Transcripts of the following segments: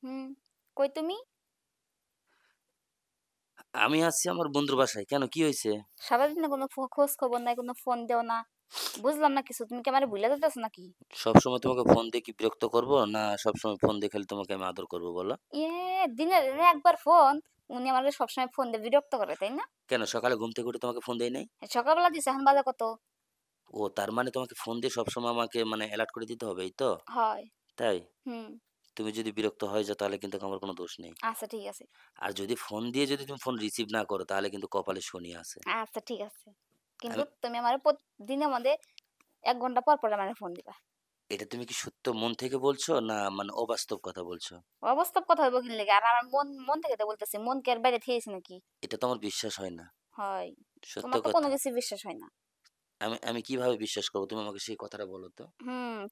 হুম। কই তুমি? আমি আছি আমার বন্ধুর বাসায়। কেন কি হইছে? সারাদিন না কোনো খোঁজ খবর নাই, কোনো ফোন দেও না। বুঝলাম না কিছু। তুমি কি আমারে ভুইলা যাইতাছো নাকি? সবসময় তোমাকে ফোন দিয়ে কি বিরক্ত করব? না সবসময় ফোন দিয়ে খালি তোমাকে আমি আদর করব বলো? দিনে একবার ফোন। উনি আমারে সবসময় ফোন দিয়ে বিরক্ত করে, তাই না? কেন সকালে ঘুম থেকে উঠে তোমাকে ফোন দেই নাই? সকালবেলা দিছে, এখন বাজে কত? ও তার মানে তোমাকে ফোন দিয়ে সবসময় আমাকে মানে এলার্ট করে দিতে হবে এই তো? হয়। তাই? হুম। তুমি যদি বিরক্ত হয়ে যাও তাহলে কিন্তু আমার কোনো দোষ নেই। আচ্ছা ঠিক আছে। আর যদি ফোন দিয়ে যদি তুমি ফোন রিসিভ না করো তাহলে কিন্তু কপালে শনি আছে। আচ্ছা ঠিক আছে। কিন্তু আমি তুমি আমারে দিনের মধ্যে ১ ঘন্টা পর, পর আমারে ফোন দিবা। এটা তুমি কি সত্য মন থেকে বলছো না মানে অবাস্তব কথা বলছো? অবাস্তব কথা হইব কি লিগা? আর আমার মন থেকে তো বলতেছি। মন কি আর বাইরে থিয়েছে নাকি? এটা তো আমার বিশ্বাস হয় না। হয়। সত্য তোমার তো কোনো কথা। কিছুই বিশ্বাস হয় না। আমি আমি কিভাবে বিশ্বাস করব? তুমি আমাকে সেই কথাটা বলো তো?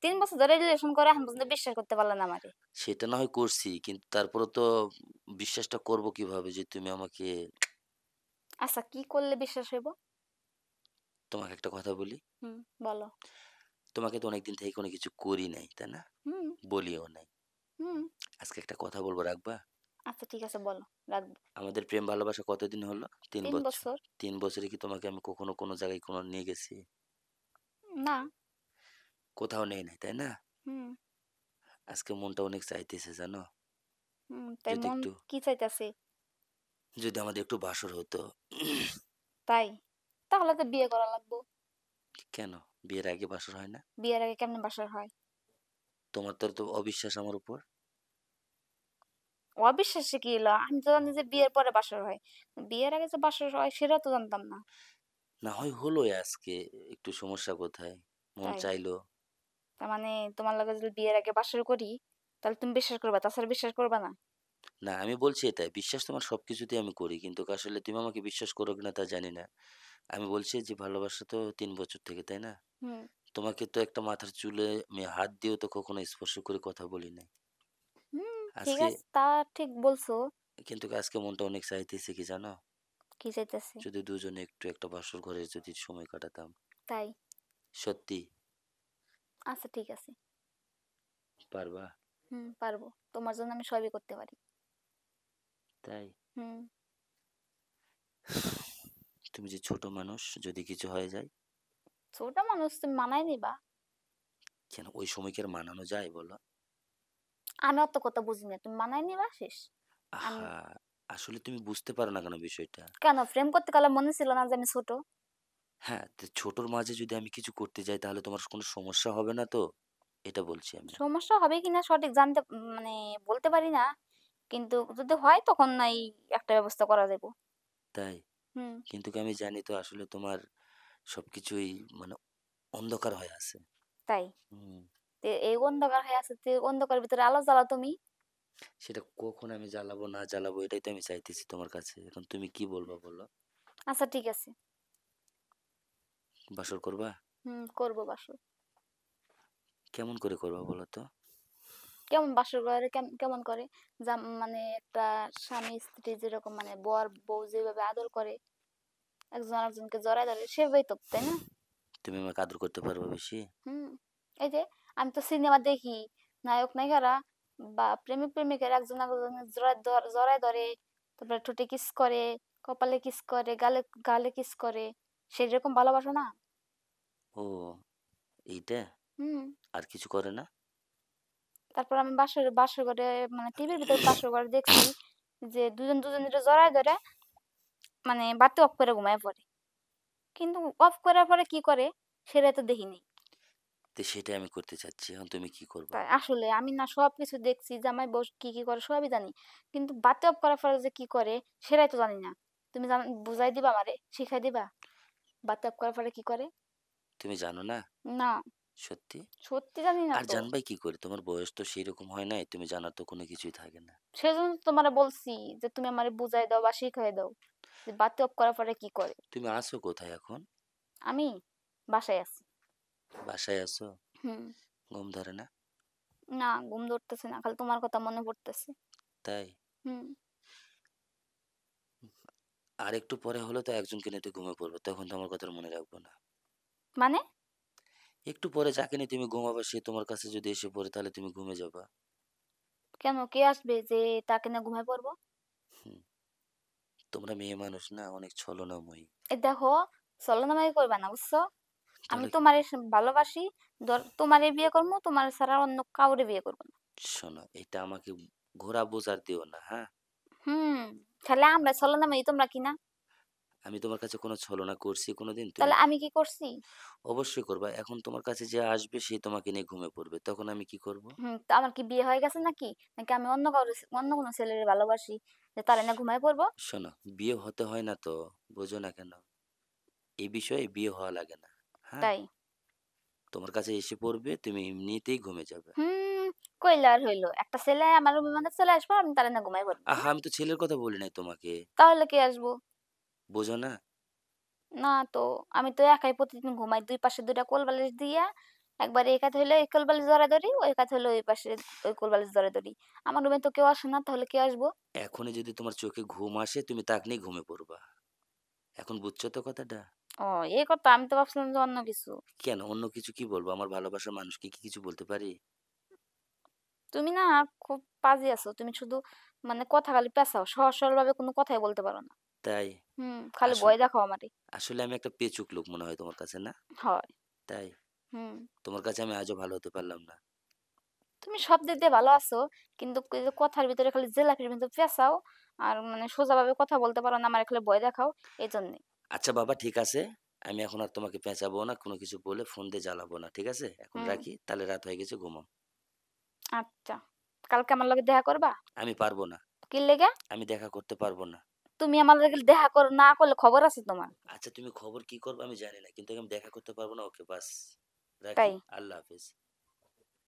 ৩ বছর ধরে রিলেশন করে এখন পর্যন্ত বিশ্বাস করতে পারলে না আমারে। সেটা না হয় করছি। কিন্তু তারপরেও তো বিশ্বাসটা করব কিভাবে যে তুমি আমাকে আচ্ছা কি করলে বিশ্বাস হইব? তোমাকে একটা কথা বলি। হুম, বলো। তোমাকে তো অনেকদিন থেকে কোনো কিছু করি নাই, তাই না? হুম, বলিও নাই। হুম। আজকে একটা কথা বলবো রাখবা? আচ্ছা ঠিক আছে বলো, রাখবো। আমাদের প্রেম ভালোবাসা কতদিন হলো? ৩ ৩ বছর। বছর? ৩ বছরে কি তোমাকে আমি কখনো কোনো জায়গায় কোনো নিয়ে গেছি? না। কোথাও নেই নাই, তাই না? হুম, আজকে মনটা অনেক চাইতেছে জানো? হুম। তাই যদি মন একটু কি চাইতাছে? যদি আমাদের একটু বাসর হতো। তাই? তাহলে তো বিয়ে করা লাগবো। কেন? বিয়ের আগে বাসর হয় না? বিয়ের আগে কেমনে বাসর হয়? তোমার তো অবিশ্বাস আমার উপর। অবিশ্বাসে কি হইলো? আমি তো জানি যে বিয়ের পরে বাসর হয়। বিয়ের আগে যে বাসর হয় সেটা তো জানতাম না। না হয় হলোই আজকে। একটু সমস্যা কোথায়? মন তাই? চাইলো। তার মানে তোমার লগে যদি বিয়ের আগে বাসর করি, তাহলে তুমি বিশ্বাস করবা, তাছাড়া বিশ্বাস করবা না? না আমি বলছি এটাই। বিশ্বাস তোমার সবকিছুতেই আমি করি। কিন্তু আসলে তুমি আমাকে বিশ্বাস করো কিনা তা জানি না। আমি বলছি যে ভালোবাসা তো ৩ বছর থেকে, তাই না? হুম, তোমাকে তো একটা মাথার চুলে আমি হাত দিয়েও তো কখনো স্পর্শ করে কথা বলি নাই। হুম, ঠিক আজকে আছে, তা ঠিক বলছো। কিন্তু আজকে মনটা অনেক চাইতেছে কি জানো? কি চাইতেছে? যদি দুজনে একটু একটা বাসর ঘরে যদি সময় কাটাতাম। তাই? সত্যি আচ্ছা ঠিক আছে। পারবা? হুম, পারবো। তোমার জন্য আমি সবই করতে পারি। তাই? হুম, তুমি যে ছোট মানুষ যদি কিছু হয়ে যায়, ছোট মানুষ তুমি মানায় নিবা। কেন ওই সময় কি আর মানানো যায় বলো? আমি অত কথা বুঝি না। তুমি মানায় নিবা শেষ। আমি আহা! আসলে তুমি বুঝতে পারো না কেন বিষয়টা? কেন প্রেম করতে গেলে মনে ছিল না যে আমি ছোট? হ্যাঁ, তো ছোটর মাঝে যদি আমি কিছু করতে যাই তাহলে তোমার কোনো সমস্যা হবে না তো? এটা বলছি আমি। সমস্যা হবে কিনা সঠিক জানতে মানে বলতে পারি না। কিন্তু যদি হয় তখন নাই একটা ব্যবস্থা করা যাবে। তাই? হুম, কিন্তু কি আমি জানি তো আসলে তোমার সবকিছুই মানে অন্ধকার হয়ে আছে। তাই। হুম। এই অন্ধকার হয়ে আছে, অন্ধকারের ভিতরে আলো জ্বালাও তুমি। সেটা কখন আমি জ্বালাবো না জ্বালাবো এটাই তো আমি চাইতেছি তোমার কাছে। এখন তুমি কি বলবা বলো? আচ্ছা ঠিক আছে। বাসর করবা? হুম, করবো বাসর। কেমন করে করবা বলো তো? কেমন বাসর করে কেমন করে? মানে একটা স্বামী স্ত্রী যেরকম মানে বর বউ যেভাবে আদর করে, একজন আরেকজনকে জড়ায় ধরে সেভাবেই তো, তাই না? তুমি আমাকে আদর করতে পারবা বেশি? হুম। এই যে আমি তো সিনেমা দেখি, নায়ক নায়িকারা বা প্রেমিক প্রেমিকারা একজন আরেকজনের জড়ায় ধরে, তারপরে ঠোঁটে কিস করে, কপালে কিস করে, গালে গালে কিস করে, সেরকম ভালোবাসো না? ও এইটা? হুম। আর কিছু করে না? তারপর আমি বাসর বাসর ঘরে মানে টিভির ভিতর বাসর ঘরে দেখছি যে দুজন দুজনের জড়ায় ধরে মানে বাতি অফ করে ঘুমায় পড়ে। কিন্তু অফ করার পরে কি করে সেটা তো দেখিনি। তো সেটাই আমি করতে চাচ্ছি। এখন তুমি কি করবা? তাই আসলে আমি না সবকিছু দেখছি জামাই বউ কি করে সবই জানি। কিন্তু বাতি অফ করার পরে যে কি করে সেটাই তো জানি না। তুমি বুঝাই দিবা আমারে? শিখাই দিবা? বাতি অফ করার পরে কি করে? তুমি জানো না? না, সত্যি? সত্যি জানি না আর তো। জানবাই কি করে? তোমার বয়স তো সেইরকম হয় নাই। তুমি জানার তো কোনো কিছুই থাকে না। সেজন্য তো তোমারে বলছি যে তুমি আমারে বুঝাই দাও বা শিখাই দাও যে বাতি অফ করার পরে কি করে। তুমি আছো কোথায় এখন? আমি বাসায় আছি। বাসায় আছো? হুম। ঘুম ধরে না? না ঘুম ধরতেছে না। খালি তোমার কথা মনে পড়তেছে। তাই? হুম। আরেকটু পরে হলে তো একজনকে নিয়ে তো ঘুমিয়ে পড়বো। তখন তো আমার কথা আর মনে রাখবো না। মানে? একটু পরে যাকে নিয়ে তুমি ঘুমাবা সে তোমার কাছে যদি এসে পড়ে তাহলে তুমি ঘুমিয়ে যাবা। কেন কে আসবে যে তাকে নিয়ে ঘুমায় পড়বো? হুম, তোমরা মেয়ে মানুষ না অনেক ছলনাময়ী। এই দেখো, ছলনাময়ী করবা না, বুঝছো? আমি তাহলে কি তোমারে ভালোবাসি। তোমারে বিয়ে করবো, তোমার ছাড়া অন্য কাউরে বিয়ে করবো না। শোনো, এটা আমাকে ঘোড়া বোঝার দিও না, হ্যাঁ? হুম। তাহলে আমরা ছলনাময়ী, তোমরা কি না? আমি তোমার কাছে কোনো ছলনা করছি কোনোদিন? তুমি তাহলে আমি কি করছি? অবশ্যই করবা। এখন তোমার কাছে যে আসবে সে তোমাকে নিয়ে ঘুমিয়ে পড়বে। তখন আমি কি করব? তো আমার কি বিয়ে হয়ে গেছে নাকি? নাকি আমি অন্য কোনো ছেলেরে ভালোবাসি যে তারে নিয়ে ঘুমায় পড়বো? শোনো, বিয়ে হতে হয় না তো, বোঝো না কেন? এই বিষয়ে বিয়ে হওয়া লাগে না। হ্যাঁ? তাই? তোমার কাছে এসে পড়বে, তুমি এমনিতেই ঘুমিয়ে যাবে। হুম, কইলে আর হইল। একটা ছেলে আমার রুমের মধ্যে চলে আসবে, আমি তারে নিয়ে ঘুমায় পড়বো, তাই আহা! না? আমি তো ছেলের কথা বলি নাই তোমাকে। তাহলে কে আসবো? বোঝো না? না তো, আমি তো একাই প্রতিদিন ঘুমাই। ২ পাশে ২ টা কোলবালিশ দিয়া, একবার এই কাঁধে হইলে এই কোলবালিশ জড়ায় ধরি, ওই কাঁধে হইলে ওই পাশে ওই কোলবালিশ জড়ায় ধরি। আমার রুমে তো কেউ আসে না, তাহলে কে আসবো? এখনই যদি তোমার চোখে ঘুম আসে, তুমি তাকে নিয়ে ঘুমিয়ে পড়বা। এখন বুঝছো তো কথাটা? ও, এই কথা! আমি তো ভাবছিলাম যে অন্য কিছু। কেন? অন্য কিছু কি বলবো? আমার ভালোবাসার মানুষকে কি কিছু বলতে পারি? তুমি না খুব পাজি আছো। তুমি শুধু কথা খালি পেঁচাও। সহজ সরলভাবে কোনো কথাই বলতে পারো না। তাই? খালি আসল ভয় দেখাও আমারে। আসলে আমি একটা পেচুক লোক মনে হয় তোমার কাছে, না? হয়। তাই? হুম। তোমার কাছে আমি আজও ভালো হতে পারলাম না। তুমি সব দিক দিয়ে ভালো আছো। কিন্তু এই যে কথার ভিতরে খালি জেলাপির মতো পেঁচাও। আর সোজাভাবে কথা বলতে পারো না, আমারে খালি ভয় দেখাও। এজন্যে। আচ্ছা বাবা, ঠিক আছে। আমি এখন আর তোমাকে পেঁচাবো না, কোনো কিছু বলে ফোন দিয়ে জ্বালাবো না। ঠিক আছে? এখন হুম, রাখি। তাহলে রাত হয়ে গেছে, ঘুমাও। আচ্ছা। কালকে আমার লগে দেখা করবা? আমি পারবো না। কি লেগা? আমি দেখা করতে পারবো না। তুমি আমার লগে দেখা না করলে খবর আছে তোমার। আচ্ছা, তুমি খবর কি করবে আমি জানি না। কিন্তু আমি দেখা করতে পারবো না। ওকে বাস। রাখি। তাই? আল্লাহ হাফেজ।